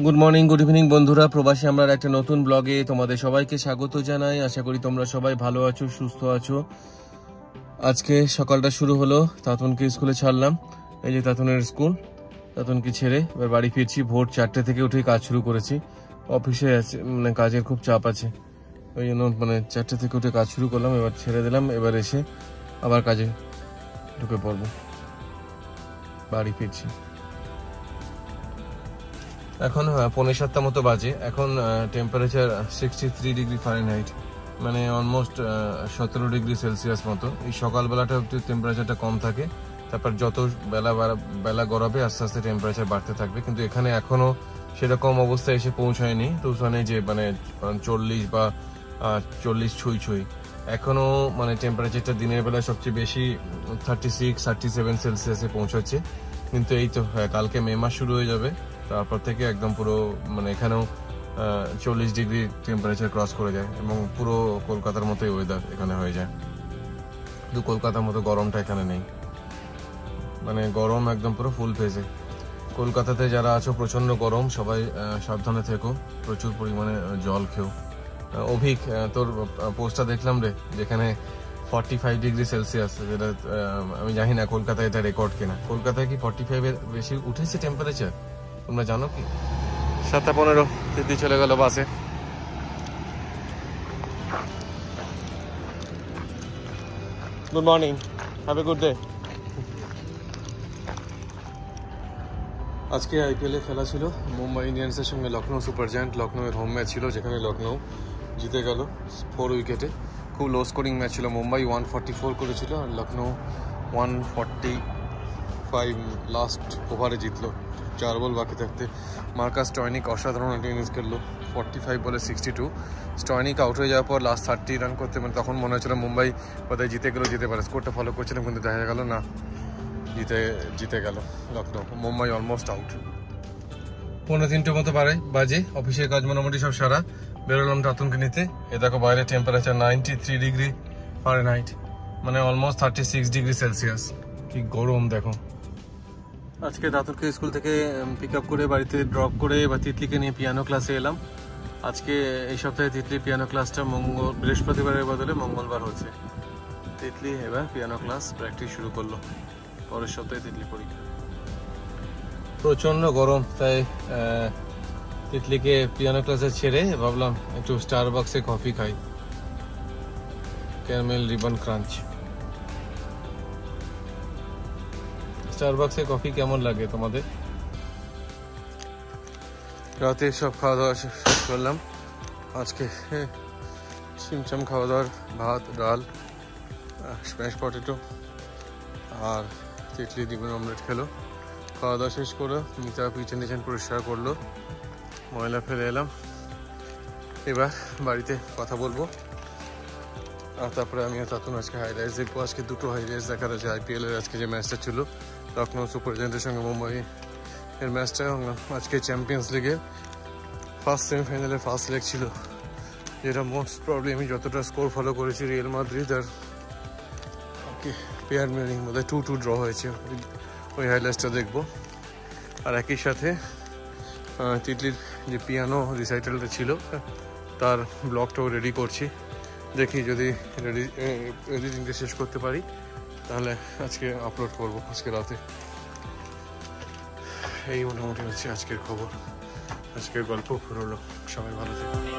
Good morning, good evening বন্ধুরা, প্রবাসী আমরা একটা নতুন ব্লগে তোমাদের সবাইকে স্বাগত জানাই। আশা করি তোমরা সবাই ভালো আছো, সুস্থ আছো। আজকে সকালটা শুরু হলো, তাতুনকে স্কুলে ছাড়লাম। এই যে তাতুনের স্কুল, তাতুনকে ছেড়ে এবার বাড়ি ফিরছি। ভোর 4টে থেকে উঠে কাজ শুরু করেছি। অফিসে আছে, মানে কাজের খুব চাপ আছে, ওই জন্য 4টে থেকে উঠে কাজ শুরু করলাম। এবার ছেড়ে দিলাম, এবার এসে আবার কাজে ঢুকে পড়বো। বাড়ি ফিরছি। এখন 6:45 মতো বাজে। এখন টেম্পারেচার 63 ডিগ্রি ফারেনহাইট, মানে অলমোস্ট 17 ডিগ্রি সেলসিয়াস মতো। এই সকালবেলাটা একটু টেম্পারেচারটা কম থাকে, তারপর যত বেলা গড়াবে আস্তে আস্তে টেম্পারেচার বাড়তে থাকবে। কিন্তু এখানে এখনো সেরকম অবস্থা এসে পৌঁছায়নি টুসানে যে 40 বা 40 ছুঁই। এখনো টেম্পারেচারটা দিনের বেলা সবচেয়ে বেশি 36-37 সেলসিয়াসে পৌঁছাচ্ছে। কিন্তু এই তো কালকে মে মাস শুরু হয়ে যাবে, তারপর থেকে একদম পুরো এখানেও 40 ডিগ্রি টেম্পারেচার ক্রস করে যায় এবং পুরো কলকাতার মতোই ওয়েদার এখানে হয়ে যায়। কিন্তু কলকাতার মতো গরমটা এখানে নেই, গরম একদম পুরো ফুল ফেজে। কলকাতাতে যারা আছো প্রচণ্ড গরম, সবাই সাবধানে থেকো, প্রচুর পরিমাণে জল খেও। অভিক, তোর পোস্টটা দেখলাম রে, যেখানে 45 ডিগ্রি সেলসিয়াস, যেটা আমি জানি না কলকাতায় এটা রেকর্ড কিনা। কলকাতায় কি 45-এর বেশি উঠেছে টেম্পারেচার, তোমরা জানো কি? 7:15 দিদি চলে গেল বাসে। Good morning, have a good day. আজকে আইপিএল এ খেলা ছিল মুম্বাই ইন্ডিয়ান্সের সঙ্গে লখনৌ সুপার জায়ান্ট। লখনৌয়ের হোম ম্যাচ ছিল, যেখানে লখনৌ জিতে গেল 4 উইকেটে। খুব লো স্কোরিং ম্যাচ ছিল। মুম্বাই 144 করেছিল আর লখনৌ 145 লাস্ট ওভারে জিতলো 4 বল বাকি থাকতে। মার্কাস স্টয়নিক অসাধারণ একটা ইনিংস খেললো, 45 বলে 62। স্টয়নিক আউট হয়ে যাওয়ার পর লাস্ট 30 রান করতে, তখন মনে হচ্ছিল মুম্বাই বোধহয় জিতে পারে। স্কোরটা ফলো করছিলাম, কিন্তু দেখা গেল না, জিতে গেল লখনৌ। Mumbai almost out. 2:45 মতো বাজে। অফিসের কাজ মোটামুটি সব সারা, বেরোলাম তাতুনকে নিতে। এ দেখো বাইরে temperature 93 degree Fahrenheit, almost 36 degree Celsius. কি গরম দেখো। আজকে তাতুনকে স্কুল থেকে পিক আপ করে বাড়িতে ড্রপ করে এবার তিতলিকে নিয়ে পিয়ানো ক্লাসে এলাম। আজকে এই সপ্তাহে তিতলির পিয়ানো ক্লাসটা বৃহস্পতিবারের বদলে মঙ্গলবার হচ্ছে। তিতলি এবার পিয়ানো ক্লাস প্র্যাকটিস শুরু করলো। পরের সপ্তাহে তিতলি পরীক্ষা। প্রচণ্ড গরম, তাই তিতলিকে পিয়ানো ক্লাসে ছেড়ে ভাবলাম একটু স্টারবাক্সে কফি খাই, ক্যারামেল রিবন ক্রাঞ্চ। স্টারবাক্সে কফি কেমন লাগে তোমাদের? রাতে সব খাওয়া দাওয়া শেষ করলাম। আজকে চিমচাম খাওয়া দাওয়ার, ভাত, ডাল, স্ম্যাশ পটেটো আর তিতলি ডিমের অমলেট খেলো। খাওয়া দাওয়া শেষ করে মিতা কিচেন পরিষ্কার করলো, ময়লা ফেলে এলাম। এবার বাড়িতে কথা বলবো, আর তারপরে আমি তাতুন আজকে হাইলাইটস দেখবো। আজকে 2টো হাইলাইটস দেখার আছে IPL এর। আজকে যে ম্যাচটা ছিল লখনৌ সুপার জায়ান্টের সঙ্গে মুম্বাই এর ম্যাচটা, আজকে চ্যাম্পিয়ন্স লিগের ফার্স্ট সেমিফাইনালে ফার্স্ট লেগ ছিল, যেটা মোস্ট প্রবলি আমি যতটা স্কোর ফলো করেছি রিয়াল মাদ্রিদ আর পেয়ার মিউনিখ মধ্যে 2-2 ড্র হয়েছে। ওই হাইলাইটসটা দেখবো। আর একই সাথে তিতলির যে পিয়ানো রিসাইটালটা ছিল তার ব্লগটাও রেডি করছি। দেখি যদি এডিটিংটা শেষ করতে পারি তাহলে আজকে আপলোড করব আজকে রাতে। এই মোটামুটি হচ্ছে আজকের খবর, আজকের গল্প ফুরলো। সবাই ভালো থাকবে।